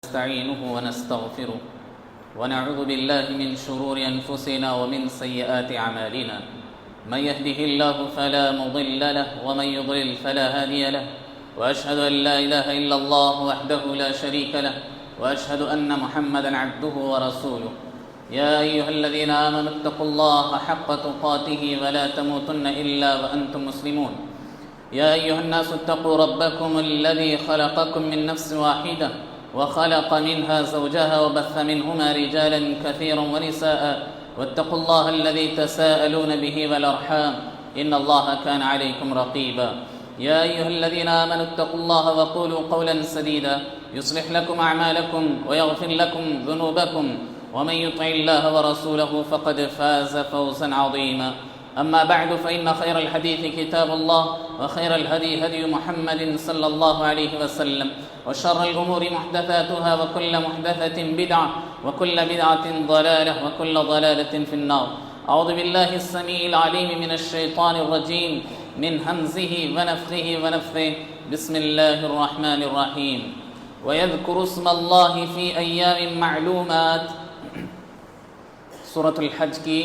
نستعينه ونستغفره ونعوذ بالله من شرور أنفسنا ومن سيئات أعمالنا من يهده الله فلا مضل له ومن يضلل فلا هادي له وأشهد أن لا إله إلا الله وحده لا شريك له وأشهد أن محمدا عبده ورسوله يا أيها الذين آمنوا اتقوا الله حق تقاته ولا تموتن إلا وأنتم مسلمون يا أيها الناس اتقوا ربكم الذي خلقكم من نفس واحدة وخلق منها زوجها وبث منهما رجالا كثيرا ونساء واتقوا الله الذي تساءلون به والأرحام إن الله كان عليكم رقيبا يا أيها الذين آمنوا اتقوا الله وقولوا قولا سديدا يصلح لكم أعمالكم ويغفر لكم ذنوبكم ومن يطع الله ورسوله فقد فاز فوزا عظيما أما بعد فإن خير الحديث كتاب الله وخير الهدي هدي محمد صلى الله عليه وسلم وشر الأمور محدثاتها وكل محدثة بدعة وكل بدعة ضلالة وكل ضلالة في النار أعوذ بالله السميع العليم من الشيطان الرجيم من همزه ونفخه ونفثه بسم الله الرحمن الرحيم ويذكر اسم الله في أيام معلومات سورة الحج کی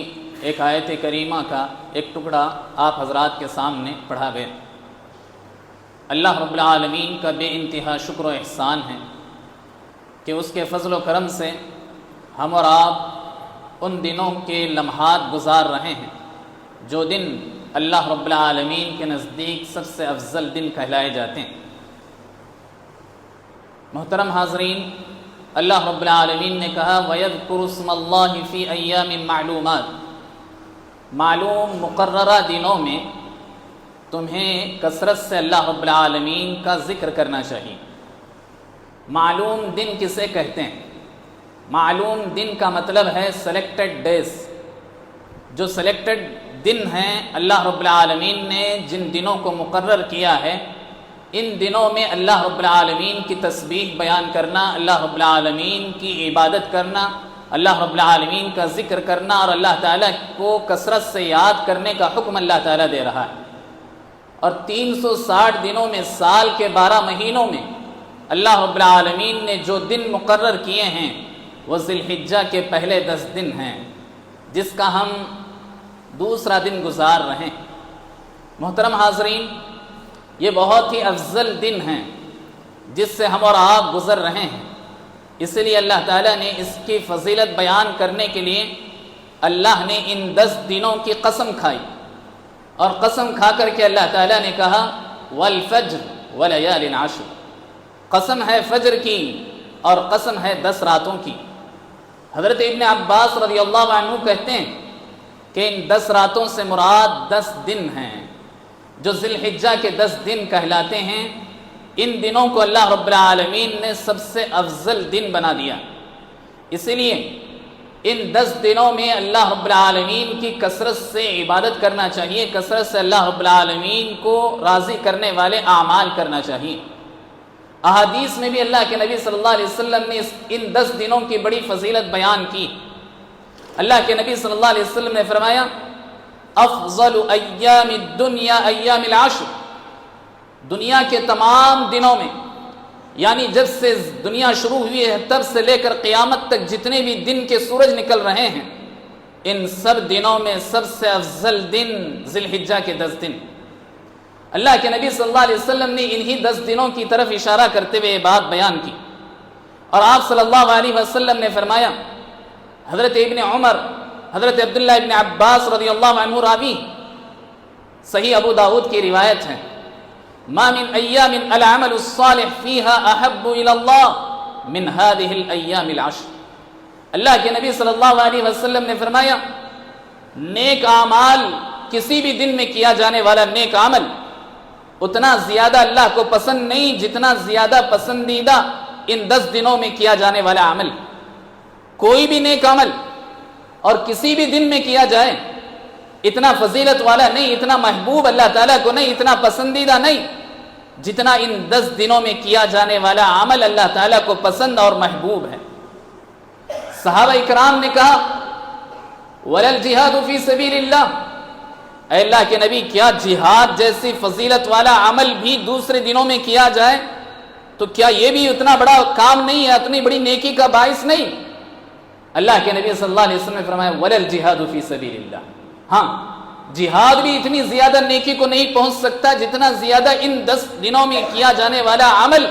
ایک آیت کریمہ کا ایک ٹکڑا آپ حضرات کے سامنے پڑھا گیا۔ اللہ رب العالمین کا بے انتہا شکر و احسان ہے کہ اس کے فضل و کرم سے ہم اور آپ ان دنوں کے لمحات گزار رہے ہیں جو دن اللہ رب العالمین کے نزدیک سب سے افضل دن کہلائے جاتے ہیں۔ محترم حاضرین، اللہ رب العالمین نے کہا وَيَذْكُرُ اسْمَ اللَّهِ فِي أَيَّامٍ مَعْلُومَاتٍ، معلوم مقررہ دنوں میں تمہیں کثرت سے اللہ رب العالمین کا ذکر کرنا چاہیے۔ معلوم دن کسے کہتے ہیں؟ معلوم دن کا مطلب ہے سلیکٹڈ ڈیز، جو سلیکٹڈ دن ہیں اللہ رب العالمین نے جن دنوں کو مقرر کیا ہے، ان دنوں میں اللہ رب العالمین کی تسبیح بیان کرنا، اللہ رب العالمین کی عبادت کرنا، اللہ رب العالمین کا ذکر کرنا اور اللہ تعالیٰ کو کثرت سے یاد کرنے کا حکم اللہ تعالیٰ دے رہا ہے۔ اور 360 دنوں میں سال کے 12 مہینوں میں اللہ رب العالمین نے جو دن مقرر کیے ہیں وہ ذی الحجہ کے پہلے 10 دن ہیں، جس کا ہم دوسرا دن گزار رہے ہیں۔ محترم حاضرین، یہ بہت ہی افضل دن ہیں جس سے ہم اور آپ گزر رہے ہیں، اس لیے اللہ تعالیٰ نے اس کی فضیلت بیان کرنے کے لیے اللہ نے ان 10 دنوں کی قسم کھائی، اور قسم کھا کر کے اللہ تعالیٰ نے کہا والفجر ولیال عشر، قسم ہے فجر کی اور قسم ہے 10 راتوں کی۔ حضرت ابن عباس رضی اللہ عنہ کہتے ہیں کہ ان 10 راتوں سے مراد 10 دن ہیں جو ذی الحجہ کے 10 دن کہلاتے ہیں۔ ان دنوں کو اللہ رب العالمین نے سب سے افضل دن بنا دیا، اسی لیے ان 10 دنوں میں اللہ رب العالمین کی کثرت سے عبادت کرنا چاہیے، کثرت سے اللہ رب العالمین کو راضی کرنے والے اعمال کرنا چاہیے۔ احادیث میں بھی اللہ کے نبی صلی اللہ علیہ وسلم نے ان 10 دنوں کی بڑی فضیلت بیان کی۔ اللہ کے نبی صلی اللہ علیہ وسلم نے فرمایا افضل ایام الدنیا ایام العشر، دنیا کے تمام دنوں میں، یعنی جب سے دنیا شروع ہوئی ہے تب سے لے کر قیامت تک جتنے بھی دن کے سورج نکل رہے ہیں، ان سب دنوں میں سب سے افضل دن ذی الحجہ کے 10 دن۔ اللہ کے نبی صلی اللہ علیہ وسلم نے انہی 10 دنوں کی طرف اشارہ کرتے ہوئے یہ بات بیان کی، اور آپ صلی اللہ علیہ وسلم نے فرمایا، حضرت ابن عمر، حضرت عبداللہ ابن عباس رضی اللہ عنہ راوی، صحیح ابو داود کی روایت ہے، ما من ایام العمل الصالح فیہا احب الی اللہ من هذه الایام العشر۔ اللہ کے نبی صلی اللہ علیہ وسلم نے فرمایا نیک اعمال، کسی بھی دن میں کیا جانے والا نیک عمل اتنا زیادہ اللہ کو پسند نہیں جتنا زیادہ پسندیدہ ان 10 دنوں میں کیا جانے والا عمل۔ کوئی بھی نیک عمل اور کسی بھی دن میں کیا جائے اتنا فضیلت والا نہیں، اتنا محبوب اللہ تعالیٰ کو نہیں، اتنا پسندیدہ نہیں جتنا ان 10 دنوں میں کیا جانے والا عمل اللہ تعالیٰ کو پسند اور محبوب ہے۔ صحابہ اکرام نے کہا وَلَا الْجِهَادُ فِي سَبِيلِ اللَّهِ، اے اللہ کے نبی کیا جہاد جیسی فضیلت والا عمل بھی دوسرے دنوں میں کیا جائے؟ تو کیا یہ بھی اتنا بڑا کام نہیں ہے, اتنی بڑی نیکی کا باعث نہیں؟ اللہ کے نبی صلی اللہ علیہ وسلم نے فرمایا وَلَا الْجِهَادُ فِي سَبِيلِ اللَّهِ, ہاں جہاد بھی اتنی زیادہ نیکی کو نہیں پہنچ سکتا جتنا زیادہ ان 10 دنوں میں کیا جانے والا عمل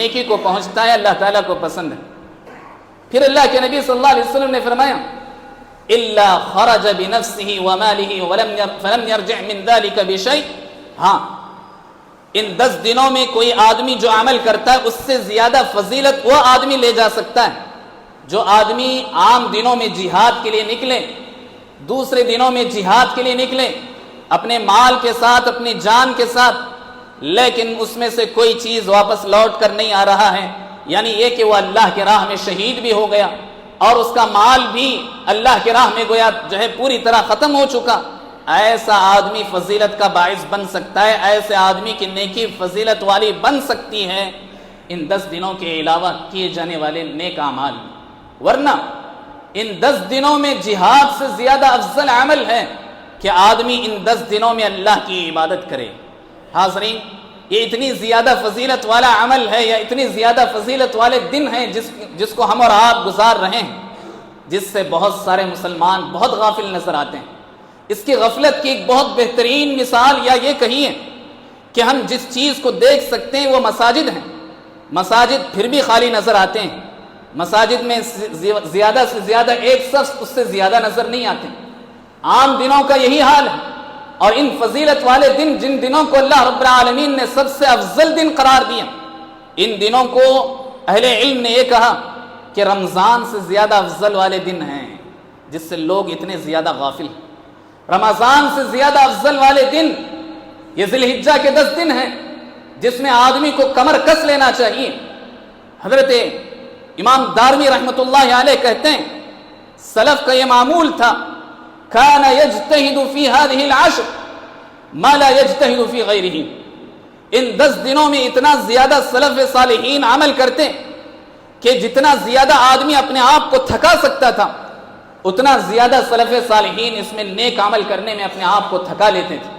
نیکی کو پہنچتا ہے, اللہ تعالیٰ کو پسند ہے. پھر اللہ کے نبی صلی اللہ علیہ وسلم نے فرمایا إِلَّا خَرَجَ بِنَفْسِهِ وَمَالِهِ فَلَمْ يَرْجِعْ مِنْ ذَلِكَ بِشَيْءٍ, ہاں ان 10 دنوں میں کوئی آدمی جو عمل کرتا ہے اس سے زیادہ فضیلت وہ آدمی لے جا سکتا ہے جو آدمی عام دنوں میں جہاد کے لیے نکلے, دوسرے دنوں میں جہاد کے لیے نکلے اپنے مال کے ساتھ, اپنی جان کے ساتھ, لیکن اس میں سے کوئی چیز واپس لوٹ کر نہیں آ رہا ہے, یعنی یہ کہ وہ اللہ کے راہ میں شہید بھی ہو گیا اور اس کا مال بھی اللہ کے راہ میں گویا جو ہے پوری طرح ختم ہو چکا. ایسا آدمی فضیلت کا باعث بن سکتا ہے, ایسے آدمی کی نیکی فضیلت والی بن سکتی ہے ان 10 دنوں کے علاوہ کیے جانے والے نیک اعمال. ورنہ ان 10 دنوں میں جہاد سے زیادہ افضل عمل ہے کہ آدمی ان 10 دنوں میں اللہ کی عبادت کرے. حاضرین, یہ اتنی زیادہ فضیلت والا عمل ہے یا اتنی زیادہ فضیلت والے دن ہیں جس کو ہم اور آپ گزار رہے ہیں, جس سے بہت سارے مسلمان بہت غافل نظر آتے ہیں. اس کی غفلت کی ایک بہت بہترین مثال یا یہ کہیے کہ ہم جس چیز کو دیکھ سکتے ہیں وہ مساجد ہیں. مساجد پھر بھی خالی نظر آتے ہیں, مساجد میں زیادہ سے زیادہ ایک شخص اس سے زیادہ نظر نہیں آتے. عام دنوں کا یہی حال ہے, اور ان فضیلت والے دن جن دنوں کو اللہ رب العالمین نے سب سے افضل دن قرار دیا, ان دنوں کو اہل علم نے یہ کہا کہ رمضان سے زیادہ افضل والے دن ہیں, جس سے لوگ اتنے زیادہ غافل ہیں. رمضان سے زیادہ افضل والے دن یہ ذی الحجہ کے 10 دن ہیں جس میں آدمی کو کمر کس لینا چاہیے. حضرت امام دارمی رحمۃ اللہ علیہ کہتے ہیں سلف کا یہ معمول تھا, کان یجتہد فی ہذہ العشر ما لا یجتہد فی غیرہ. ان 10 دنوں میں اتنا زیادہ سلف صالحین عمل کرتے کہ جتنا زیادہ آدمی اپنے آپ کو تھکا سکتا تھا اتنا زیادہ سلف صالحین اس میں نیک عمل کرنے میں اپنے آپ کو تھکا لیتے تھے.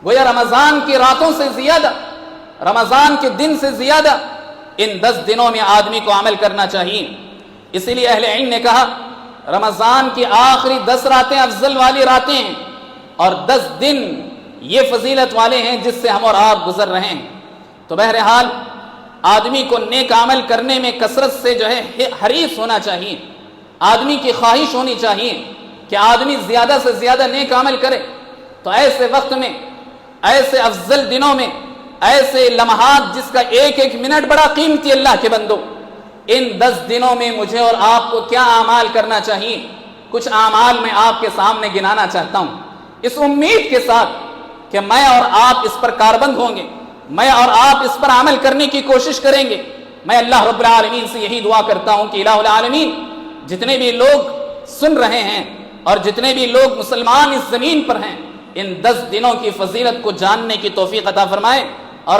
گویا رمضان کی راتوں سے زیادہ, رمضان کے دن سے زیادہ ان 10 دنوں میں آدمی کو عمل کرنا چاہیے. اسی لیے اہل علم نے کہا رمضان کی آخری 10 راتیں افضل والی راتیں ہیں اور 10 دن یہ فضیلت والے ہیں جس سے ہم اور آپ گزر رہے ہیں. تو بہرحال آدمی کو نیک عمل کرنے میں کثرت سے جو ہے حریص ہونا چاہیے, آدمی کی خواہش ہونی چاہیے کہ آدمی زیادہ سے زیادہ نیک عمل کرے. تو ایسے وقت میں, ایسے افضل دنوں میں, ایسے لمحات جس کا ایک ایک منٹ بڑا قیمتی اللہ کے بندو, ان 10 دنوں میں مجھے اور آپ کو کیا اعمال کرنا چاہیے. کچھ اعمال میں آپ کے سامنے گنانا چاہتا ہوں اس امید کے ساتھ کہ میں اور آپ اس پر کاربند ہوں گے, میں اور آپ اس پر عمل کرنے کی کوشش کریں گے. میں اللہ رب العالمین سے یہی دعا کرتا ہوں کہ الہ العالمین جتنے بھی لوگ سن رہے ہیں اور جتنے بھی لوگ مسلمان اس زمین پر ہیں ان 10 دنوں کی فضیلت کو جاننے کی توفیق عطا فرمائے, اور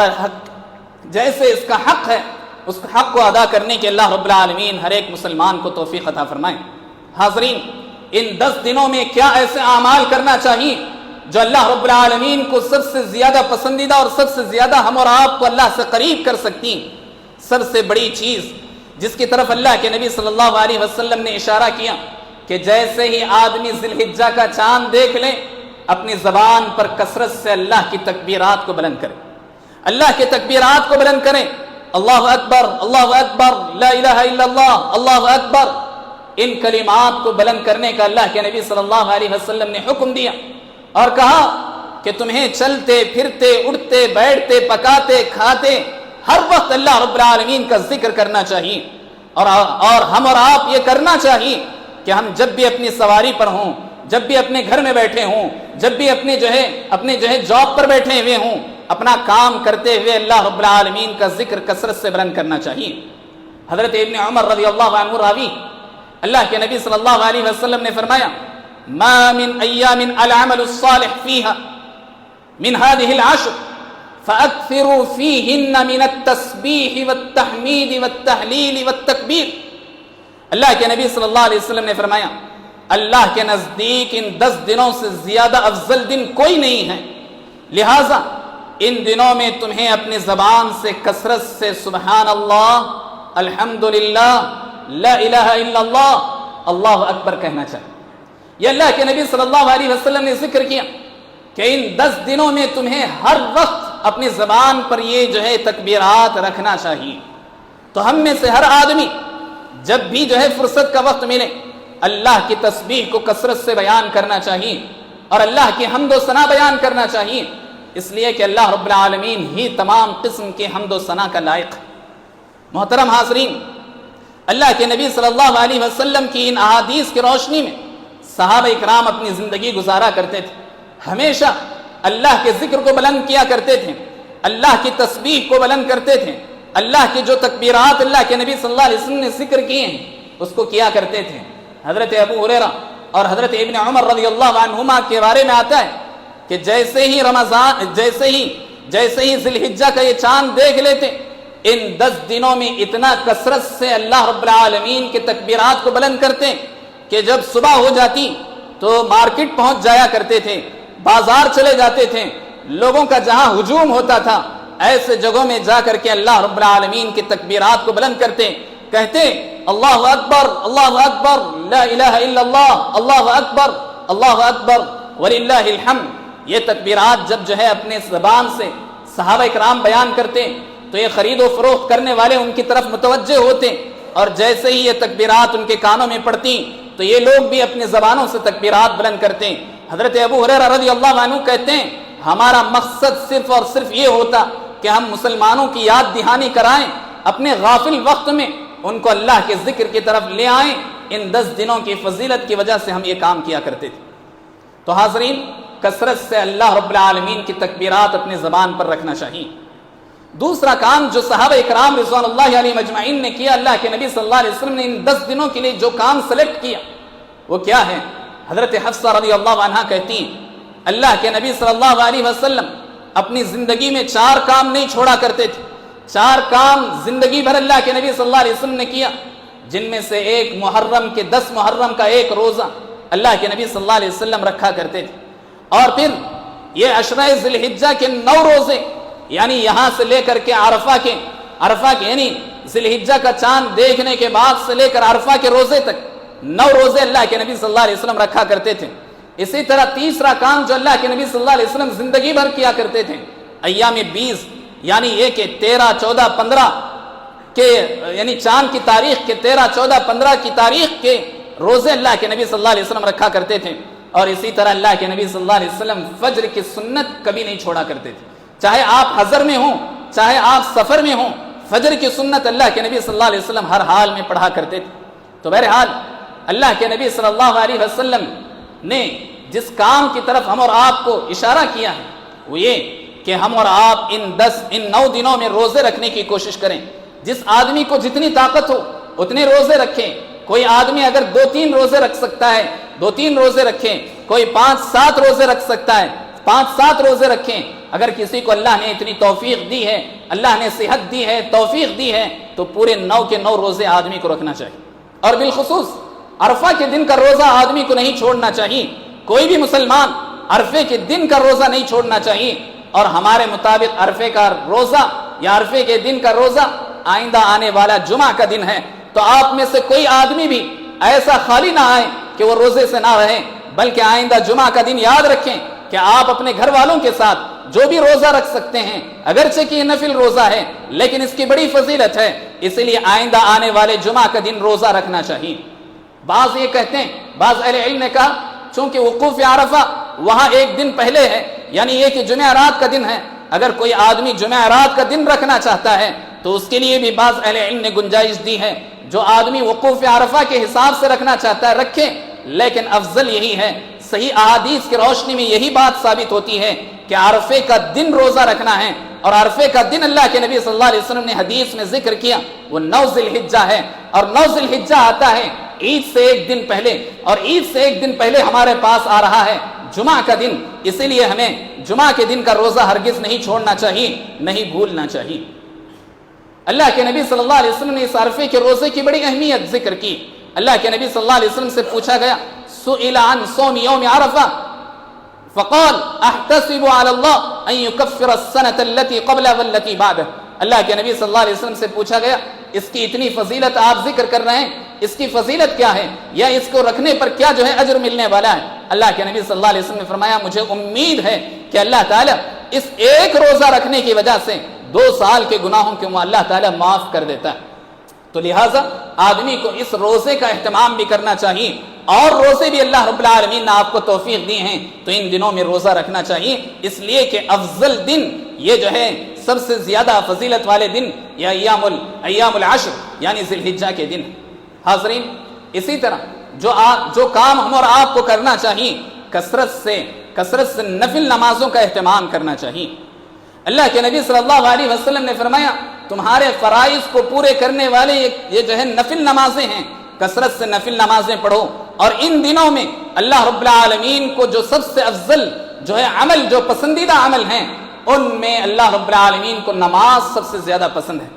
جیسے اس کا حق ہے اس حق کو ادا کرنے کے اللہ رب العالمین ہر ایک مسلمان کو توفیق عطا فرمائے. حاضرین, ان 10 دنوں میں کیا ایسے اعمال کرنا چاہیے جو اللہ رب العالمین کو سب سے زیادہ پسندیدہ اور سب سے زیادہ ہم اور آپ کو اللہ سے قریب کر سکتی ہیں. سب سے بڑی چیز جس کی طرف اللہ کے نبی صلی اللہ علیہ وسلم نے اشارہ کیا کہ جیسے ہی آدمی ذی الحجہ کا چاند دیکھ لے اپنی زبان پر کثرت سے اللہ کی تکبیرات کو بلند کرے, اللہ کے تکبیرات کو بلند کریں. اللہ اکبر, اللہ اکبر, لا الہ الا اللہ, اللہ اکبر. ان کلمات کو بلند کرنے کا اللہ کے نبی صلی اللہ علیہ وسلم نے حکم دیا اور کہا کہ تمہیں چلتے پھرتے اٹھتے بیٹھتے پکاتے کھاتے ہر وقت اللہ رب العالمین کا ذکر کرنا چاہیے, اور ہم اور آپ یہ کرنا چاہیے کہ ہم جب بھی اپنی سواری پر ہوں, جب بھی اپنے گھر میں بیٹھے ہوں, جب بھی اپنے جو ہے جاب پر بیٹھے ہوئے ہوں, اپنا کام کرتے ہوئے اللہ رب العالمین کا ذکر کثرت سے بلند کرنا چاہیے. حضرت ابن عمر رضی اللہ عنہ راوی, اللہ کے نبی صلی اللہ علیہ وسلم نے فرمایا ما من ایام العمل الصالح فيها من هذه العشر فاكثروا فيهن من التسبيح والتحميد والتهليل والتكبير. اللہ کے نبی صلی اللہ علیہ وسلم نے فرمایا اللہ کے نزدیک ان 10 دنوں سے زیادہ افضل دن کوئی نہیں ہے, لہذا ان دنوں میں تمہیں اپنی زبان سے کثرت سے سبحان اللہ، الحمدللہ، لا الہ الا اللہ، اللہ اکبر کہنا چاہیے۔ یہ اللہ کے نبی صلی اللہ علیہ وسلم نے ذکر کیا کہ ان 10 دنوں میں تمہیں ہر وقت اپنی زبان پر یہ جو ہے تکبیرات رکھنا چاہیے۔ تو ہم میں سے ہر آدمی جب بھی جو ہے فرصت کا وقت ملے اللہ کی تسبیح کو کثرت سے بیان کرنا چاہیے اور اللہ کی حمد و ثنا بیان کرنا چاہیے، اس لیے کہ اللہ رب العالمین ہی تمام قسم کے حمد و ثنا کا لائق ہے۔ محترم حاضرین، اللہ کے نبی صلی اللہ علیہ وسلم کی ان احادیث کی روشنی میں صحابہ اکرام اپنی زندگی گزارا کرتے تھے، ہمیشہ اللہ کے ذکر کو بلند کیا کرتے تھے، اللہ کی تسبیح کو بلند کرتے تھے، اللہ کی جو تکبیرات اللہ کے نبی صلی اللہ علیہ وسلم نے ذکر کیے ہیں اس کو کیا کرتے تھے۔ حضرت ابو ہریرہ اور حضرت ابن عمر رضی اللہ عنہما کے بارے میں آتا ہے کہ جیسے ہی ذی الحجہ کا یہ چاند دیکھ لیتے، ان 10 دنوں میں اتنا کثرت سے اللہ رب العالمین کے تکبیرات کو بلند کرتے کہ جب صبح ہو جاتی تو مارکیٹ پہنچ جایا کرتے تھے، بازار چلے جاتے تھے، لوگوں کا جہاں ہجوم ہوتا تھا ایسے جگہوں میں جا کر کے اللہ رب العالمین کی تکبیرات کو بلند کرتے، کہتے اللہ اکبر، اللہ اکبر، لا الہ الا اللہ، اللہ اکبر وللہ الحمد۔ یہ تکبیرات جب جو ہے اپنے زبان سے صحابہ اکرام بیان کرتے تو یہ خرید و فروخت کرنے والے ان کی طرف متوجہ ہوتے، اور جیسے ہی یہ تکبیرات ان کے کانوں میں پڑتی تو یہ لوگ بھی اپنی زبانوں سے تکبیرات بلند کرتے۔ حضرت ابو ہریرہ رضی اللہ عنہ کہتے ہیں ہمارا مقصد صرف اور صرف یہ ہوتا کہ ہم مسلمانوں کی یاد دہانی کرائیں، اپنے غافل وقت میں ان کو اللہ کے ذکر کی طرف لے آئیں۔ ان 10 دنوں کی فضیلت کی وجہ سے ہم یہ کام کیا کرتے تھے۔ تو حاضرین، کثرت سے اللہ رب العالمین کی تکبیرات اپنی زبان پر رکھنا چاہیے۔ دوسرا کام جو صحابہ اکرام رضوان اللہ علیہ مجمعین نے کیا، اللہ کے نبی صلی اللہ علیہ وسلم نے ان 10 دنوں کے لیے جو کام سلیکٹ کیا وہ کیا ہے؟ حضرت حفصہ رضی اللہ عنہا کہتی ہیں اللہ کے نبی صلی اللہ علیہ وسلم اپنی زندگی میں 4 کام نہیں چھوڑا کرتے تھے، 4 کام زندگی بھر اللہ کے نبی صلی اللہ علیہ وسلم نے کیا، جن میں سے ایک محرم کے 10 محرم کا ایک روزہ اللہ کے نبی صلی اللہ علیہ وسلم رکھا کرتے تھے، اور پھر یہ عشرہ ذی الحجہ کے 9 روزے، یعنی یہاں سے لے کر کے عرفہ کے یعنی ذی الحجہ کا چاند دیکھنے کے بعد سے لے کر عرفہ کے روزے تک 9 روزے اللہ کے نبی صلی اللہ علیہ وسلم رکھا کرتے تھے۔ اسی طرح تیسرا کام جو اللہ کے نبی صلی اللہ علیہ وسلم زندگی بھر کیا کرتے تھے، ایام 20 یعنی یہ کہ 13، 14، 15 کے یعنی چاند کی تاریخ کے 13، 14، 15 کی تاریخ کے روزے اللہ کے نبی صلی اللہ علیہ وسلم رکھا کرتے تھے۔ اور اسی طرح اللہ کے نبی صلی اللہ علیہ وسلم فجر کی سنت کبھی نہیں چھوڑا کرتے تھے، چاہے آپ حضر میں ہوں چاہے آپ سفر میں ہوں، فجر کی سنت اللہ کے نبی صلی اللہ علیہ وسلم ہر حال میں پڑھا کرتے تھے۔ تو بہرحال اللہ کے نبی صلی اللہ علیہ وسلم نے جس کام کی طرف ہم اور آپ کو اشارہ کیا ہے وہ یہ کہ ہم اور آپ ان 9 دنوں میں روزے رکھنے کی کوشش کریں۔ جس آدمی کو جتنی طاقت ہو اتنے روزے رکھیں۔ کوئی آدمی اگر 2-3 روزے رکھ سکتا ہے 2-3 روزے رکھیں، کوئی 5-7 روزے رکھ سکتا ہے 5-7 روزے رکھیں۔ اگر کسی کو اللہ نے اتنی توفیق دی ہے، اللہ نے صحت دی ہے، توفیق دی ہے، تو پورے 9 کے 9 روزے آدمی کو رکھنا چاہیے، اور بالخصوص عرفہ کے دن کا روزہ آدمی کو نہیں چھوڑنا چاہیے۔ کوئی بھی مسلمان عرفے کے دن کا روزہ نہیں چھوڑنا چاہیے، اور ہمارے مطابق عرفے کا روزہ یا عرفے کے دن کا روزہ آئندہ آنے والا جمعہ کا دن ہے، تو آپ میں سے کوئی آدمی بھی ایسا خالی نہ آئے کہ وہ روزے سے نہ رہیں، بلکہ آئندہ جمعہ کا دن یاد رکھیں کہ آپ اپنے گھر والوں کے ساتھ جو بھی روزہ رکھ سکتے ہیں، اگرچہ کہ یہ نفل روزہ ہے لیکن اس کی بڑی فضیلت ہے، اس لیے آئندہ آنے والے جمعہ کا دن روزہ رکھنا چاہیے۔ بعض یہ کہتے ہیں، بعض اہل علم نے کہا چونکہ وقوف عرفہ وہاں ایک دن پہلے ہے، یعنی یہ کہ جمعرات کا دن ہے، اگر کوئی آدمی جمعرات کا دن رکھنا چاہتا ہے تو اس کے لیے بھی بعض اہل علم نے گنجائش دی ہے۔ جو آدمی وقوف عرفہ کے حساب سے رکھنا چاہتا ہے رکھے، لیکن افضل یہی ہے، صحیح احادیث کی روشنی میں یہی بات ثابت ہوتی ہے کہ عرفے کا دن روزہ رکھنا ہے، اور عرفے کا دن اللہ کے نبی صلی اللہ علیہ وسلم نے حدیث میں ذکر کیا وہ 9 ذی الحجہ ہے، اور 9 ذی الحجہ آتا ہے عید سے ایک دن پہلے، اور عید سے ایک دن پہلے ہمارے پاس آ رہا ہے جمعہ کا دن، اسی لیے ہمیں جمعہ کے دن کا روزہ ہرگز نہیں چھوڑنا چاہیے، نہیں بھولنا چاہیے۔ اللہ کے نبی صلی اللہ علیہ وسلم نے اس عرفے کے روزے کی بڑی اہمیت ذکر کی۔ اللہ کے نبی صلی اللہ علیہ وسلم سے پوچھا گیا سئل عن صوم یوم عرفہ فقال احتسب على الله ان يكفر السنة التي قبل والتي بعده. اللہ کے نبی صلی اللہ علیہ وسلم سے پوچھا گیا اس کی اتنی فضیلت آپ ذکر کر رہے ہیں، اس کی فضیلت کیا ہے، یا اس کو رکھنے پر کیا جو ہے اجر ملنے والا ہے؟ اللہ کے نبی صلی اللہ علیہ وسلم نے فرمایا مجھے امید ہے کہ اللہ تعالیٰ اس ایک روزہ رکھنے کی وجہ سے 2 سال کے گناہوں کو اللہ تعالیٰ معاف کر دیتا ہے. تو لہٰذا آدمی کو اس روزے کا اہتمام بھی کرنا چاہیے، اور روزے بھی اللہ رب العالمین نے آپ کو توفیق دی ہیں تو ان دنوں میں روزہ رکھنا چاہیے، اس لیے کہ افضل دن یہ جو ہے سب سے زیادہ فضیلت والے دن یا ایام العشر یعنی ذی الحجہ کے دن. حاضرین، اسی طرح جو کام ہم اور آپ کو کرنا چاہیے، کثرت سے نفل نمازوں کا اہتمام کرنا چاہیے. اللہ کے نبی صلی اللہ علیہ وسلم نے فرمایا تمہارے فرائض کو پورے کرنے والے یہ جو ہے نفل نمازیں ہیں، کثرت سے نفل نمازیں پڑھو. اور ان دنوں میں اللہ رب العالمین کو جو سب سے افضل جو ہے عمل، جو پسندیدہ عمل ہیں، ان میں اللہ رب العالمین کو نماز سب سے زیادہ پسند ہے.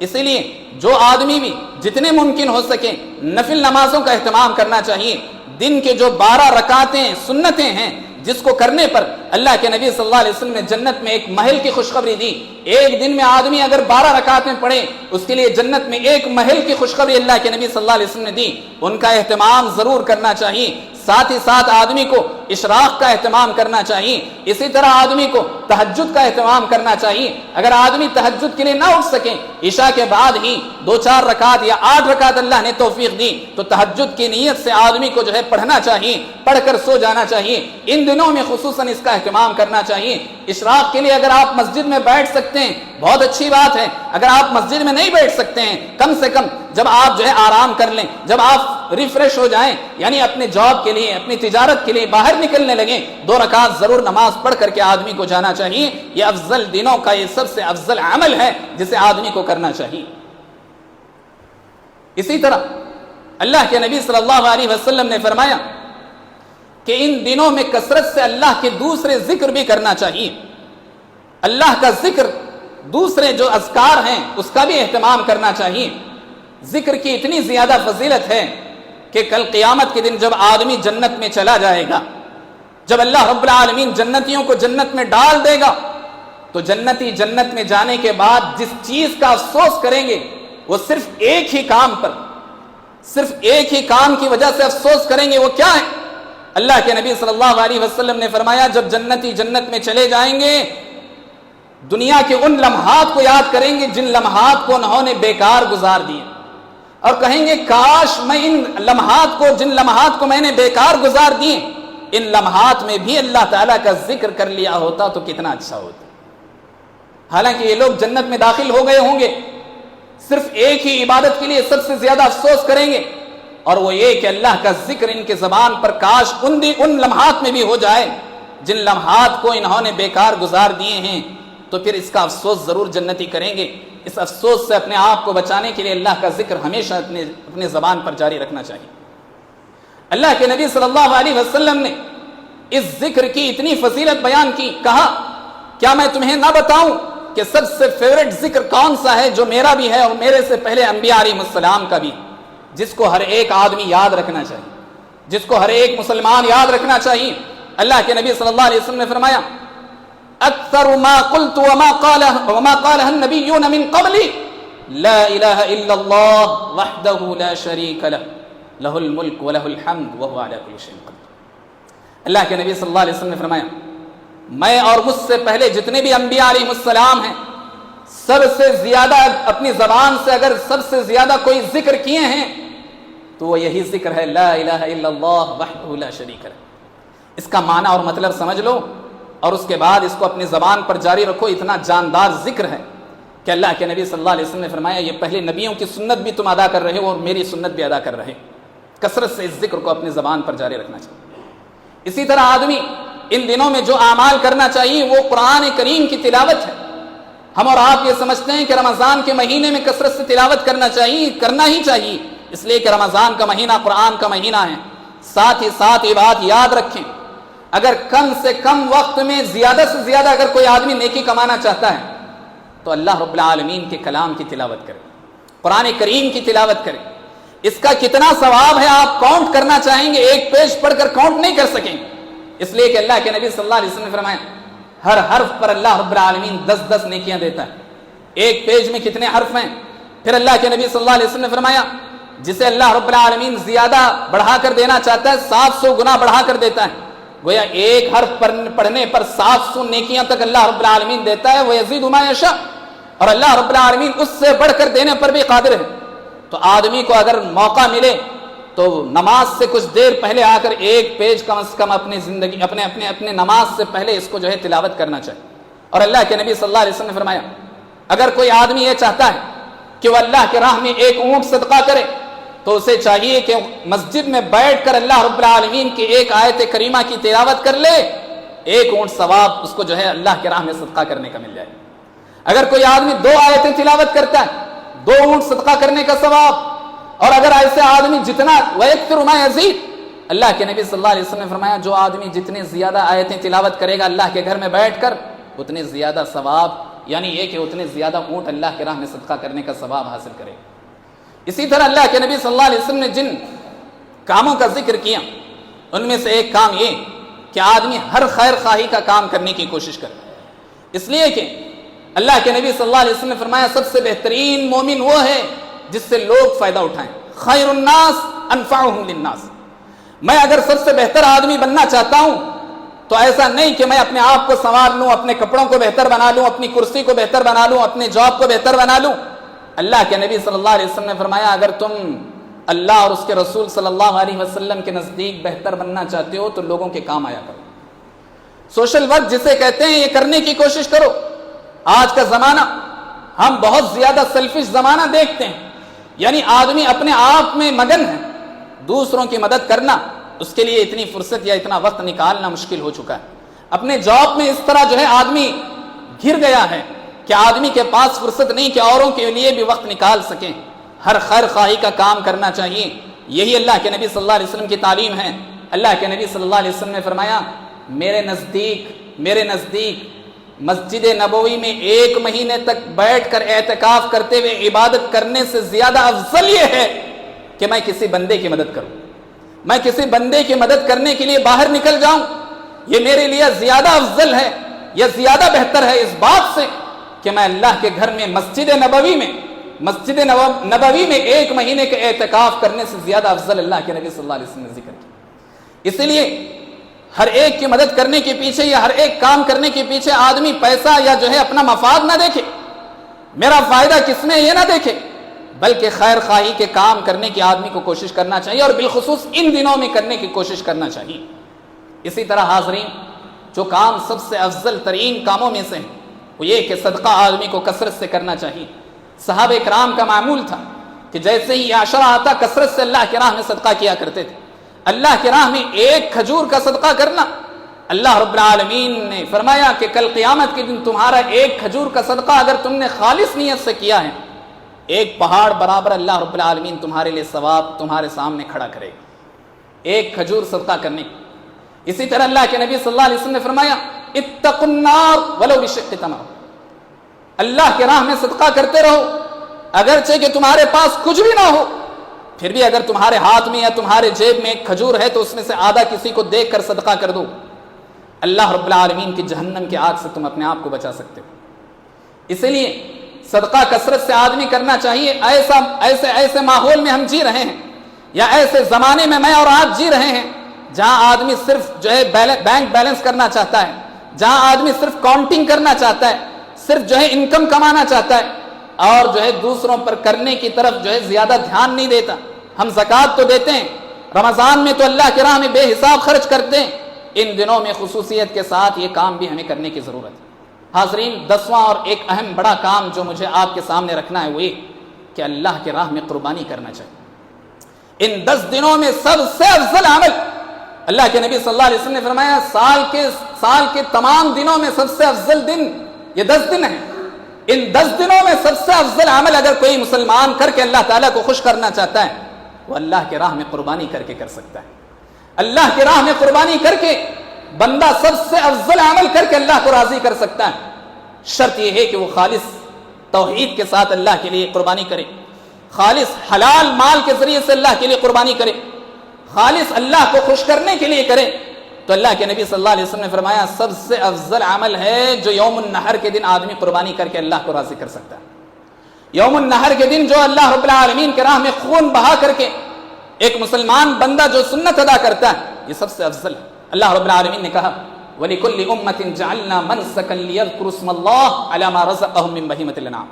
اسی لیے جو آدمی بھی جتنے ممکن ہو سکے نفل نمازوں کا اہتمام کرنا چاہیے. دن کے جو 12 رکعتیں سنتیں ہیں جس کو کرنے پر اللہ کے نبی صلی اللہ علیہ وسلم نے جنت میں ایک محل کی خوشخبری دی. ایک دن میں آدمی اگر 12 رکعتیں پڑھے اس کے لیے جنت میں ایک محل کی خوشخبری اللہ کے نبی صلی اللہ علیہ وسلم نے دی. ان کا اہتمام ضرور کرنا چاہیے. ساتھ ہی ساتھ آدمی کو اشراق کا اہتمام کرنا چاہیے. اسی طرح آدمی کو تہجد کا اہتمام کرنا چاہیے. اگر آدمی تہجد کے لیے نہ اٹھ سکے، عشاء کے بعد ہی 2-4 رکعت یا 8 رکعت اللہ نے توفیق دی تو تہجد کی نیت سے آدمی کو جو ہے پڑھنا چاہیے، پڑھ کر سو جانا چاہیے. ان دنوں میں خصوصاً اس کا اہتمام کرنا چاہیے. اشراق کے لیے اگر آپ مسجد میں بیٹھ سکتے ہیں بہت اچھی بات ہے. اگر آپ مسجد میں نہیں بیٹھ سکتے ہیں، کم سے کم جب آپ جو ہے آرام کر لیں، جب آپ ریفریش ہو جائیں، یعنی اپنے جاب کے لیے، اپنی تجارت کے لیے باہر نکلنے لگیں، 2 رکعت ضرور نماز پڑھ کر کے آدمی کو جانا چاہیے. یہ افضل دنوں کا یہ سب سے افضل عمل ہے جسے آدمی کو کرنا چاہیے. اسی طرح اللہ کے نبی صلی اللہ علیہ وسلم نے فرمایا کہ ان دنوں میں کثرت سے اللہ کے دوسرے ذکر بھی کرنا چاہیے. اللہ کا ذکر، دوسرے جو اذکار ہیں اس کا بھی اہتمام کرنا چاہیے. ذکر کی اتنی زیادہ فضیلت ہے کہ کل قیامت کے دن جب آدمی جنت میں چلا جائے گا، جب اللہ رب العالمین جنتیوں کو جنت میں ڈال دے گا تو جنتی جنت میں جانے کے بعد جس چیز کا افسوس کریں گے وہ صرف ایک ہی کام پر، صرف ایک ہی کام کی وجہ سے افسوس کریں گے. وہ کیا ہے؟ اللہ کے نبی صلی اللہ علیہ وسلم نے فرمایا جب جنتی جنت میں چلے جائیں گے دنیا کے ان لمحات کو یاد کریں گے جن لمحات کو انہوں نے بیکار گزار دیے، اور کہیں گے کاش میں ان لمحات کو، جن لمحات کو میں نے بیکار گزار دیے، ان لمحات میں بھی اللہ تعالیٰ کا ذکر کر لیا ہوتا تو کتنا اچھا ہوتا. حالانکہ یہ لوگ جنت میں داخل ہو گئے ہوں گے، صرف ایک ہی عبادت کے لیے سب سے زیادہ افسوس کریں گے، اور وہ یہ کہ اللہ کا ذکر ان کے زبان پر کاش ان لمحات میں بھی ہو جائے جن لمحات کو انہوں نے بیکار گزار دیے ہیں. تو پھر اس کا افسوس ضرور جنتی کریں گے. اس افسوس سے اپنے آپ کو بچانے کے لیے اللہ کا ذکر ہمیشہ اپنے زبان پر جاری رکھنا چاہیے. اللہ کے نبی صلی اللہ علیہ وسلم نے اس ذکر کی اتنی فضیلت بیان کی، کہا کیا میں تمہیں نہ بتاؤں کہ سب سے فیورٹ ذکر کون سا ہے جو میرا بھی ہے اور میرے سے پہلے انبیاء علیہ السلام کا بھی، جس کو ہر ایک آدمی یاد رکھنا چاہیے، جس کو ہر ایک مسلمان یاد رکھنا چاہیے. اللہ کے نبی صلی اللہ علیہ وسلم نے فرمایا اکثر ما قلت وما قالها النبيون من قبلي لا اله الا الله وحده لا شريك له له الملك وله الحمد وهو على كل شيء قدير. اللہ کے نبی صلی اللہ علیہ وسلم نے فرمایا میں اور مجھ سے پہلے جتنے بھی انبیاء علیہ السلام ہیں سب سے زیادہ اپنی زبان سے اگر سب سے زیادہ کوئی ذکر کیے ہیں تو وہ یہی ذکر ہے لا الہ الا اللہ وحدہ لا شریک لہ. اس کا معنی اور مطلب سمجھ لو اور اس کے بعد اس کو اپنی زبان پر جاری رکھو. اتنا جاندار ذکر ہے کہ اللہ کے نبی صلی اللہ علیہ وسلم نے فرمایا یہ پہلے نبیوں کی سنت بھی تم ادا کر رہے ہو اور میری سنت بھی ادا کر رہے. کثرت سے اس ذکر کو اپنی زبان پر جاری رکھنا چاہیے. اسی طرح آدمی ان دنوں میں جو اعمال کرنا چاہیے وہ قرآن کریم کی تلاوت ہے. ہم اور آپ یہ سمجھتے ہیں کہ رمضان کے مہینے میں کثرت سے تلاوت کرنا چاہیے، کرنا ہی چاہیے اس لیے کہ رمضان کا مہینہ قرآن کا مہینہ ہے. ساتھ ہی ساتھ یہ بات یاد رکھیں اگر کم سے کم وقت میں زیادہ سے زیادہ اگر کوئی آدمی نیکی کمانا چاہتا ہے تو اللہ رب العالمین کے کلام کی تلاوت کرے، قرآن کریم کی تلاوت کرے. اس کا کتنا ثواب ہے آپ کاؤنٹ کرنا چاہیں گے، ایک پیج پڑھ کر کاؤنٹ نہیں کر سکیں. اس لیے کہ اللہ کے نبی صلی اللہ علیہ وسلم نے فرمایا ہر حرف پر اللہ رب العالمین 10 نیکیاں دیتا ہے. ایک پیج میں کتنے حرف ہیں؟ پھر اللہ کے نبی صلی اللہ علیہ وسلم نے فرمایا جسے اللہ رب العالمین زیادہ بڑھا کر دینا چاہتا ہے 700 گنا بڑھا کر دیتا ہے. گویا ایک حرف پڑھنے پر 700 نیکیاں تک اللہ رب العالمین دیتا ہے. وَيَزِيدُ مَا يَشَاءُ، اور اللہ رب العالمین اس سے بڑھ کر دینے پر بھی قادر ہے. تو آدمی کو اگر موقع ملے تو نماز سے کچھ دیر پہلے آ کر ایک پیج کم از کم اپنی زندگی اپنے نماز سے پہلے اس کو جو ہے تلاوت کرنا چاہیے. اور اللہ کے نبی صلی اللہ علیہ وسلم نے فرمایا اگر کوئی آدمی یہ چاہتا ہے کہ وہ اللہ کے راہ میں ایک اونٹ صدقہ کرے تو اسے چاہیے کہ مسجد میں بیٹھ کر اللہ رب العالمین کی ایک آیت کریمہ کی تلاوت کر لے. ایک اونٹ ثواب اس کو جو ہے اللہ کے راہ میں صدقہ کرنے کا مل جائے. اگر کوئی آدمی 2 آیتیں تلاوت کرتا ہے 2 اونٹ صدقہ کرنے کا ثواب. اور اگر ایسے آدمی جتنا وَيَكْثِرُ مَا يَزِيدُ، اللہ کے نبی صلی اللہ علیہ وسلم نے فرمایا جو آدمی جتنے زیادہ آیتیں تلاوت کرے گا اللہ کے گھر میں بیٹھ کر اتنے زیادہ ثواب، یعنی یہ کہ اتنے زیادہ اونٹ اللہ کے راہ میں صدقہ کرنے کا ثواب حاصل کرے گا. اسی طرح اللہ کے نبی صلی اللہ علیہ وسلم نے جن کاموں کا ذکر کیا ان میں سے ایک کام یہ کہ آدمی ہر خیر خواہی کا کام کرنے کی کوشش کرے. اس لیے کہ اللہ کے نبی صلی اللہ علیہ وسلم نے فرمایا سب سے بہترین مومن وہ ہے جس سے لوگ فائدہ اٹھائیں. خیر الناس انفعهم للناس. میں اگر سب سے بہتر آدمی بننا چاہتا ہوں تو ایسا نہیں کہ میں اپنے آپ کو سنوار لوں، اپنے کپڑوں کو بہتر بنا لوں، اپنی کرسی کو بہتر بنا لوں، اپنے جاب کو بہتر بنا لوں. اللہ کے نبی صلی اللہ علیہ وسلم نے فرمایا اگر تم اللہ اور اس کے رسول صلی اللہ علیہ وسلم کے نزدیک بہتر بننا چاہتے ہو تو لوگوں کے کام آیا کرو. سوشل ورک جسے کہتے ہیں یہ کرنے کی کوشش کرو. آج کا زمانہ ہم بہت زیادہ سیلفش زمانہ دیکھتے ہیں، یعنی آدمی اپنے آپ میں مگن ہے. دوسروں کی مدد کرنا اس کے لیے اتنی فرصت یا اتنا وقت نکالنا مشکل ہو چکا ہے. اپنے جاب میں اس طرح جو ہے آدمی گر گیا ہے کہ آدمی کے پاس فرصت نہیں کہ اوروں کے لیے بھی وقت نکال سکیں. ہر خیر خواہی کا کام کرنا چاہیے. یہی اللہ کے نبی صلی اللہ علیہ وسلم کی تعلیم ہے. اللہ کے نبی صلی اللہ علیہ وسلم نے فرمایا میرے نزدیک مسجد نبوی میں 1 مہینے تک بیٹھ کر اعتکاف کرتے ہوئے عبادت کرنے سے زیادہ افضل یہ ہے کہ میں کسی بندے کی مدد کروں. میں کسی بندے کی مدد کرنے کے لیے باہر نکل جاؤں. یہ میرے لیے زیادہ افضل ہے، یہ زیادہ بہتر ہے اس بات سے کہ میں اللہ کے گھر میں مسجد نبوی میں 1 مہینے کے اعتکاف کرنے سے زیادہ افضل اللہ کے نبی صلی اللہ علیہ وسلم نے ذکر کیا. اسی لیے ہر ایک کی مدد کرنے کے پیچھے یا ہر ایک کام کرنے کے پیچھے آدمی پیسہ یا جو ہے اپنا مفاد نہ دیکھے، میرا فائدہ کس میں یہ نہ دیکھے، بلکہ خیر خواہی کے کام کرنے کی آدمی کو کوشش کرنا چاہیے، اور بالخصوص ان دنوں میں کرنے کی کوشش کرنا چاہیے. اسی طرح حاضرین جو کام سب سے افضل ترین کاموں میں سے ہیں وہ یہ کہ صدقہ آدمی کو کثرت سے کرنا چاہیے. صحابہ کرام کا معمول تھا کہ جیسے ہی عشرہ آتا کثرت سے اللہ کی راہ میں صدقہ کیا کرتے تھے. اللہ کی راہ میں 1 کھجور کا صدقہ کرنا، اللہ رب العالمین نے فرمایا کہ کل قیامت کے دن تمہارا 1 کھجور کا صدقہ اگر تم نے خالص نیت سے کیا ہے 1 پہاڑ برابر اللہ رب العالمین تمہارے لیے ثواب تمہارے سامنے کھڑا کرے گا. 1 کھجور صدقہ کرنے. اسی طرح اللہ کے نبی صلی اللہ علیہ وسلم نے فرمایا اتقوا النار ولو بشق تمر. اللہ کے راہ میں صدقہ کرتے رہو اگرچہ کہ تمہارے پاس کچھ بھی نہ ہو، پھر بھی اگر تمہارے ہاتھ میں یا تمہارے جیب میں 1 کھجور ہے تو اس میں سے آدھا کسی کو دیکھ کر صدقہ کر دو. اللہ رب العالمین کی جہنم کی آگ سے تم اپنے آپ کو بچا سکتے ہو. اسی لیے صدقہ کثرت سے آدمی کرنا چاہیے. ایسے ماحول میں ہم جی رہے ہیں یا ایسے زمانے میں میں اور آپ جی رہے ہیں جہاں آدمی صرف جو ہے بینک بیلنس کرنا چاہتا ہے، جہاں آدمی صرف کاؤنٹنگ کرنا چاہتا ہے، صرف جو ہے انکم کمانا چاہتا ہے اور جو ہے دوسروں پر کرنے کی طرف جو ہے زیادہ دھیان نہیں دیتا. ہم زکوٰۃ تو دیتے ہیں، رمضان میں تو اللہ کی راہ میں بے حساب خرچ کرتے ہیں. ان دنوں میں خصوصیت کے ساتھ یہ کام بھی ہمیں کرنے کی ضرورت ہے. حاضرین 10واں اور ایک اہم بڑا کام جو مجھے آپ کے سامنے رکھنا ہے وہ یہ کہ اللہ کی راہ میں قربانی کرنا چاہیے. ان 10 دنوں میں سب سے افضل عمل اللہ کے نبی صلی اللہ علیہ وسلم نے فرمایا سال کے تمام دنوں میں سب سے افضل دن یہ 10 دن ہیں. ان 10 دنوں میں سب سے افضل عمل اگر کوئی مسلمان کر کے اللہ تعالیٰ کو خوش کرنا چاہتا ہے وہ اللہ کی راہ میں قربانی کر کے کر سکتا ہے. اللہ کی راہ میں قربانی کر کے بندہ سب سے افضل عمل کر کے اللہ کو راضی کر سکتا ہے. شرط یہ ہے کہ وہ خالص توحید کے ساتھ اللہ کے لیے قربانی کرے، خالص حلال مال کے ذریعے سے اللہ کے لیے قربانی کرے، خالص اللہ کو خوش کرنے کے لیے کرے. تو اللہ کے نبی صلی اللہ علیہ وسلم نے فرمایا سب سے افضل عمل ہے جو یوم النحر کے دن آدمی قربانی کر کے اللہ کو راضی کر سکتا ہے۔ یوم النحر کے دن جو اللہ رب العالمین کے راہ میں خون بہا کر کے ایک مسلمان بندہ جو سنت ادا کرتا ہے، یہ سب سے افضل ہے۔ اللہ رب العالمین نے کہا وَلِكُلِّ أُمَّةٍ جَعَلْنَا مَنْسَكًا لِيَذْكُرُوا اسْمَ اللَّهِ عَلَى مَا رَزَقَهُم مِّن بَهِيمَةِ الْأَنْعَامِ،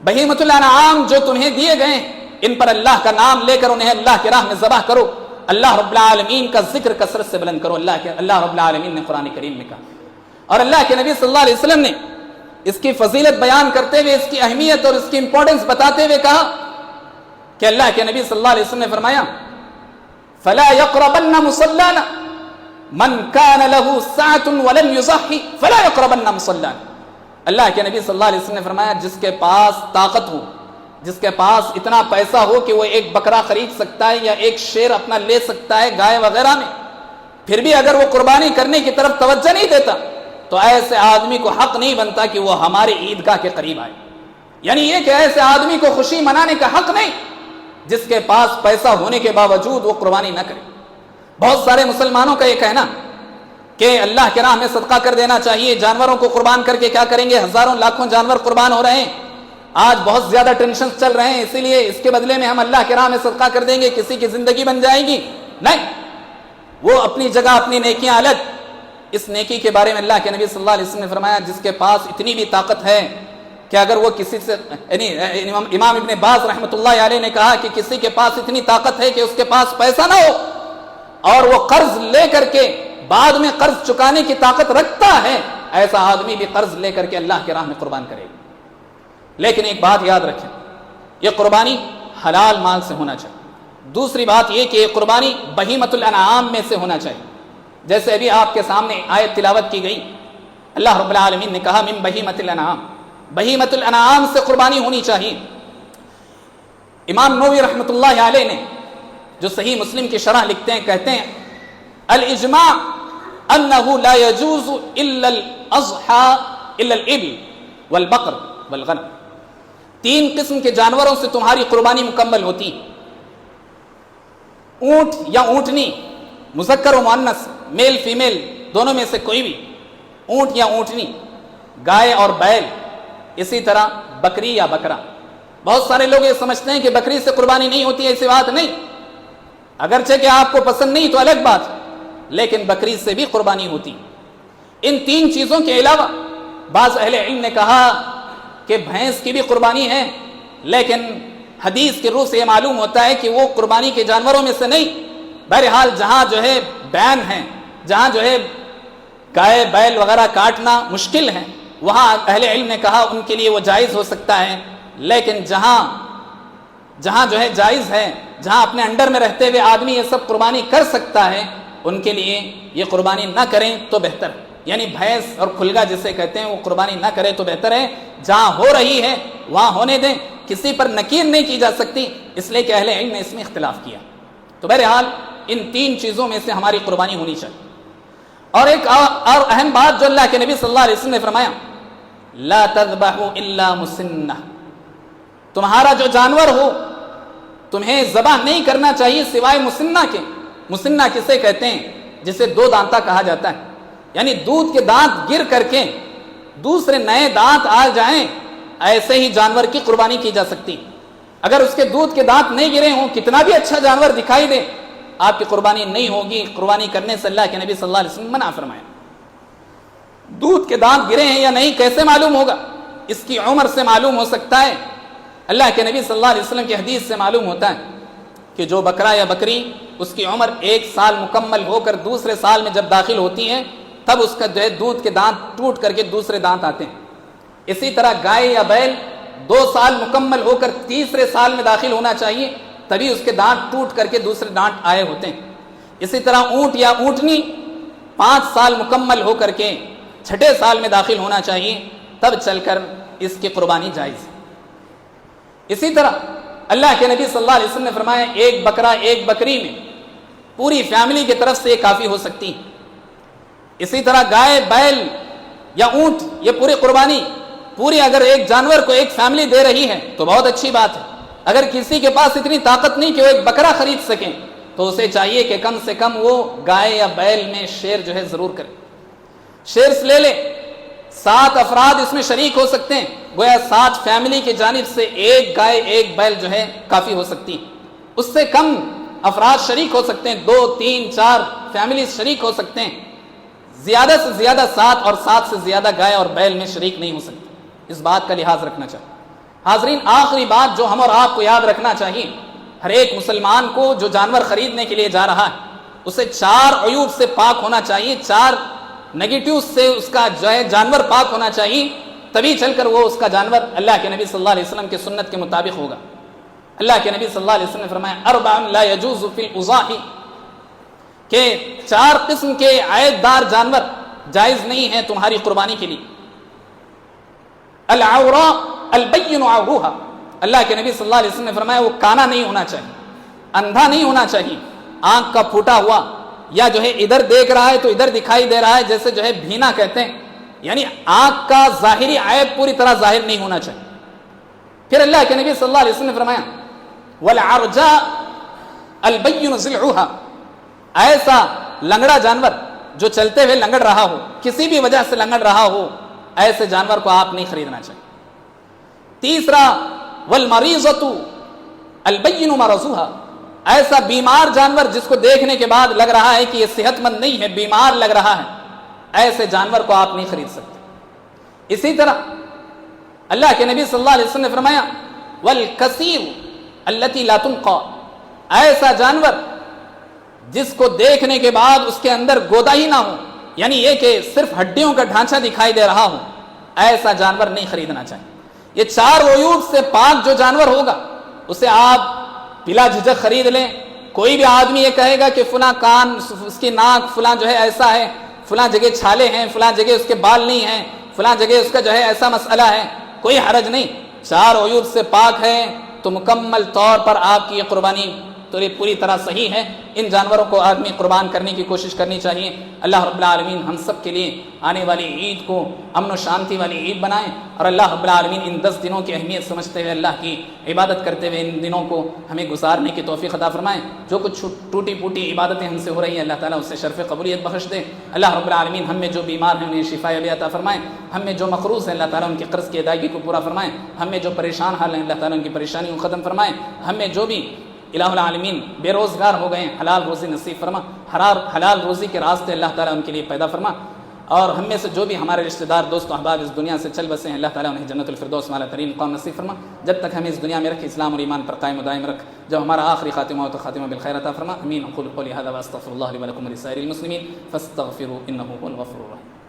بہیمۃ الانعام جو تمہیں دیے گئے ان پر اللہ کا نام لے کر انہیں اللہ کی راہ میں ذبح کرو، اللہ رب العالمین کا ذکر کثرت سے بلند کرو۔ اللہ رب العالمین نے قرآن کریم میں کہا، اور اللہ کے نبی صلی اللہ علیہ وسلم نے اس کی فضیلت بیان کرتے ہوئے، اس کی اہمیت اور اس کی امپورٹنس بتاتے ہوئے کہا کہ اللہ کے نبی صلی اللہ علیہ وسلم نے فرمایا فَلَا يَقْرَبَنَّ مُصَلَّانَا مَنْ كَانَ لَهُ سَعَةٌ وَلَمْ يُضَحِّ فَلَا يَقْرَبَنَّ مُصَلَّانَا۔ اللہ کے نبی صلی اللہ علیہ وسلم نے فرمایا جس کے پاس طاقت ہو، جس کے پاس اتنا پیسہ ہو کہ وہ ایک بکرا خرید سکتا ہے یا ایک شیر اپنا لے سکتا ہے گائے وغیرہ میں، پھر بھی اگر وہ قربانی کرنے کی طرف توجہ نہیں دیتا تو ایسے آدمی کو حق نہیں بنتا کہ وہ ہمارے عیدگاہ کے قریب آئے۔ یعنی یہ کہ ایسے آدمی کو خوشی منانے کا حق نہیں جس کے پاس پیسہ ہونے کے باوجود وہ قربانی نہ کرے۔ بہت سارے مسلمانوں کا یہ کہنا کہ اللہ کے راہ میں صدقہ کر دینا چاہیے، جانوروں کو قربان کر کے کیا کریں گے، ہزاروں لاکھوں جانور قربان ہو رہے ہیں، آج بہت زیادہ ٹینشن چل رہے ہیں، اسی لیے اس کے بدلے میں ہم اللہ کے راہ میں صدقہ کر دیں گے، کسی کی زندگی بن جائے گی۔ نہیں، وہ اپنی جگہ اپنی نیکیاں الگ۔ اس نیکی کے بارے میں اللہ کے نبی صلی اللہ علیہ وسلم نے فرمایا جس کے پاس اتنی بھی طاقت ہے کہ اگر وہ کسی سے، یعنی امام ابن باز رحمۃ اللہ علیہ نے کہا کہ کسی کے پاس اتنی طاقت ہے کہ اس کے پاس پیسہ نہ ہو اور وہ قرض لے کر کے بعد میں قرض چکانے کی طاقت رکھتا ہے، ایسا آدمی بھی قرض لے کر کے اللہ کے راہ میں قربان کرے گا۔ لیکن ایک بات یاد رکھیں، یہ قربانی حلال مال سے ہونا چاہیے۔ دوسری بات یہ کہ یہ قربانی بہیمۃ الانعام میں سے ہونا چاہیے، جیسے ابھی آپ کے سامنے آیت تلاوت کی گئی، اللہ رب العالمین نے کہا من بہیمۃ الانعام، بہیمۃ الانعام سے قربانی ہونی چاہیے۔ امام نووی رحمۃ اللہ علیہ نے جو صحیح مسلم کی شرح لکھتے ہیں، کہتے ہیں الاجماع انه لا يجوز الا الاضحى الا الابل والبقر والغنم، تین قسم کے جانوروں سے تمہاری قربانی مکمل ہوتی، اونٹ یا اونٹنی، مذکر و مؤنث، میل فیمیل دونوں میں سے کوئی بھی، اونٹ یا اونٹنی، گائے اور بیل، اسی طرح بکری یا بکرا۔ بہت سارے لوگ یہ سمجھتے ہیں کہ بکری سے قربانی نہیں ہوتی، ایسی بات نہیں، اگرچہ کہ آپ کو پسند نہیں تو الگ بات، لیکن بکری سے بھی قربانی ہوتی۔ ان تین چیزوں کے علاوہ بعض اہل علم نے کہا کہ بھینس کی بھی قربانی ہے، لیکن حدیث کے روح سے یہ معلوم ہوتا ہے کہ وہ قربانی کے جانوروں میں سے نہیں۔ بہرحال جہاں جو ہے بین ہے، جہاں جو ہے گائے بیل وغیرہ کاٹنا مشکل ہے، وہاں اہل علم نے کہا ان کے لیے وہ جائز ہو سکتا ہے، لیکن جہاں جو ہے جائز ہے، جہاں اپنے انڈر میں رہتے ہوئے آدمی یہ سب قربانی کر سکتا ہے، ان کے لیے یہ قربانی نہ کریں تو بہتر ہے۔ یعنی بھینس اور کھلگا جسے کہتے ہیں وہ قربانی نہ کرے تو بہتر ہے، جہاں ہو رہی ہے وہاں ہونے دیں، کسی پر نکیر نہیں کی جا سکتی، اس لیے کہ اہل علم نے اس میں اختلاف کیا۔ تو بہرحال ان تین چیزوں میں سے ہماری قربانی ہونی چاہیے۔ اور ایک اور اہم بات جو اللہ کے نبی صلی اللہ علیہ وسلم نے فرمایا لا تذبحوا الا مسنہ، تمہارا جو جانور ہو تمہیں ذبح نہیں کرنا چاہیے سوائے مسنہ کے۔ مسنہ کسے کہتے ہیں؟ جسے دو دانتا کہا جاتا ہے، یعنی دودھ کے دانت گر کر کے دوسرے نئے دانت آ جائیں، ایسے ہی جانور کی قربانی کی جا سکتی۔ اگر اس کے دودھ کے دانت نہیں گرے ہوں، کتنا بھی اچھا جانور دکھائی دے، آپ کی قربانی نہیں ہوگی۔ قربانی کرنے سے اللہ کے نبی صلی اللہ علیہ وسلم منع فرمایا۔ دودھ کے دانت گرے ہیں یا نہیں کیسے معلوم ہوگا؟ اس کی عمر سے معلوم ہو سکتا ہے۔ اللہ کے نبی صلی اللہ علیہ وسلم کی حدیث سے معلوم ہوتا ہے کہ جو بکرا یا بکری اس کی عمر 1 سال مکمل ہو کر دوسرے سال میں جب داخل ہوتی ہے، تب اس کا جو ہے دودھ کے دانت ٹوٹ کر کے دوسرے دانت آتے ہیں۔ اسی طرح گائے یا بیل 2 سال مکمل ہو کر تیسرے سال میں داخل ہونا چاہیے، تبھی اس کے دانت ٹوٹ کر کے دوسرے دانت آئے ہوتے ہیں۔ اسی طرح اونٹ یا اونٹنی 5 سال مکمل ہو کر کے 6 سال میں داخل ہونا چاہیے، تب چل کر اس کی قربانی جائز ہے۔ اسی طرح اللہ کے نبی صلی اللہ علیہ وسلم نے فرمایا ایک بکرا ایک بکری میں پوری فیملی کی طرف سے یہ کافی ہو سکتی ہے۔ اسی طرح گائے بیل یا اونٹ یہ پوری قربانی پوری اگر ایک جانور کو ایک فیملی دے رہی ہے تو بہت اچھی بات ہے۔ اگر کسی کے پاس اتنی طاقت نہیں کہ وہ ایک بکرا خرید سکیں تو تو اسے چاہیے کہ کم سے کم وہ گائے یا بیل میں شیر جو ہے ضرور کرے. شیئرز لے لے, 7 افراد اس میں شریک ہو سکتے ہیں, گویا 7 فیملی کی جانب سے ایک گائے ایک بیل جو ہے کافی ہو سکتی ہے. اس سے کم افراد شریک ہو سکتے ہیں, 2 3 4 فیملیز شریک ہو سکتے ہیں. زیادہ سے زیادہ 7 اور 7 سے زیادہ گائے اور بیل میں شریک نہیں ہو سکتے. اس بات کا لحاظ رکھنا چاہیے. حاضرین, آخری بات جو ہم اور آپ کو یاد رکھنا چاہیے, ہر ایک مسلمان کو جو جانور خریدنے کے لیے جا رہا ہے اسے 4 عیوب سے پاک ہونا چاہیے, 4 نیگیٹیو سے اس کا جو ہے جانور پاک ہونا چاہیے, تبھی چل کر وہ اس کا جانور اللہ کے نبی صلی اللہ علیہ وسلم کی سنت کے مطابق ہوگا. اللہ کے نبی صلی اللہ علیہ وسلم نے فرمایا 4 لا يجوز في الاضاحی, کہ 4 قسم کے عیب دار جانور جائز نہیں ہیں تمہاری قربانی کے لیے. العوراء البین عوروها, اللہ کے نبی صلی اللہ علیہ وسلم نے فرمایا وہ کانا نہیں ہونا چاہیے, اندھا نہیں ہونا چاہیے, آنکھ کا پھوٹا ہوا, یا جو ہے ادھر دیکھ رہا ہے تو ادھر دکھائی دے رہا ہے, جیسے جو ہے بھینا کہتے ہیں, یعنی آنکھ کا ظاہری عیب پوری طرح ظاہر نہیں ہونا چاہیے. پھر اللہ کے نبی صلی اللہ علیہ وسلم نے فرمایا والعرجاء البین ضلعها, ایسا لنگڑا جانور جو چلتے ہوئے لنگڑ رہا ہو, کسی بھی وجہ سے لنگڑ رہا ہو, ایسے جانور کو آپ نہیں خریدنا چاہیے. تیسرا والمریضۃ البین مرضها, ایسا بیمار جانور جس کو دیکھنے کے بعد لگ رہا ہے کہ یہ صحت مند نہیں ہے, بیمار لگ رہا ہے, ایسے جانور کو آپ نہیں خرید سکتے. اسی طرح اللہ کے نبی صلی اللہ علیہ وسلم نے فرمایا والکثیر التی لا تنقى, ایسا جانور جس کو دیکھنے کے بعد اس کے اندر گودا ہی نہ ہو, یعنی یہ کہ صرف ہڈیوں کا ڈھانچہ دکھائی دے رہا ہو, ایسا جانور نہیں خریدنا چاہیے. یہ 4 عیوب سے پاک جو جانور ہوگا اسے آپ بلا جھجک خرید لیں. کوئی بھی آدمی یہ کہے گا کہ فلاں کان, اس کی ناک فلاں جو ہے ایسا ہے, فلاں جگہ چھالے ہیں, فلاں جگہ اس کے بال نہیں ہیں, فلاں جگہ اس کا جو ہے ایسا مسئلہ ہے, کوئی حرج نہیں. 4 عیوب سے پاک ہے تو مکمل طور پر آپ کی یہ قربانی تو یہ پوری طرح صحیح ہے. ان جانوروں کو آدمی قربان کرنے کی کوشش کرنی چاہیے. اللہ رب العالمین ہم سب کے لیے آنے والی عید کو امن و شانتی والی عید بنائیں, اور اللہ رب العالمین ان 10 دنوں کی اہمیت سمجھتے ہوئے اللہ کی عبادت کرتے ہوئے ان دنوں کو ہمیں گزارنے کی توفیق عطا فرمائیں. جو کچھ ٹوٹی پوٹی عبادتیں ہم سے ہو رہی ہیں اللہ تعالیٰ اسے شرف قبولیت بخش دے. اللہ رب العالمین ہم میں جو بیمار ہیں انہیں شفا یابی عطا فرمائیں, ہم میں جو مقروض ہیں اللہ تعالیٰ ان کے قرض کی ادائیگی کو پورا فرمائیں, ہم میں جو پریشان حال ہیں اللہ تعالیٰ ان کی پریشانیوں کو ختم فرمائیں, ہم میں جو بھی الہ العالمین بے روزگار ہو گئے ہیں حلال روزی نصیب فرما, حلال روزی کے راستے اللہ تعالیٰ ان کے لیے پیدا فرما, اور ہم میں سے جو بھی ہمارے رشتہ دار دوست و احباب اس دنیا سے چل بسے ہیں اللہ تعالیٰ انہیں جنت الفردوس والا ترین مقام نصیب فرما. جب تک ہمیں اس دنیا میں رکھ اسلام اور ایمان پر قائم و دائم رکھ, جب ہمارا آخری خاتمہ ہو تو خاتمہ بالخیر عطا فرما. امین. اقول قولی ھذا واستغفر اللہ لی ولکم ولسائر المسلمین فاستغفروا انہ هو الغفور الرحیم.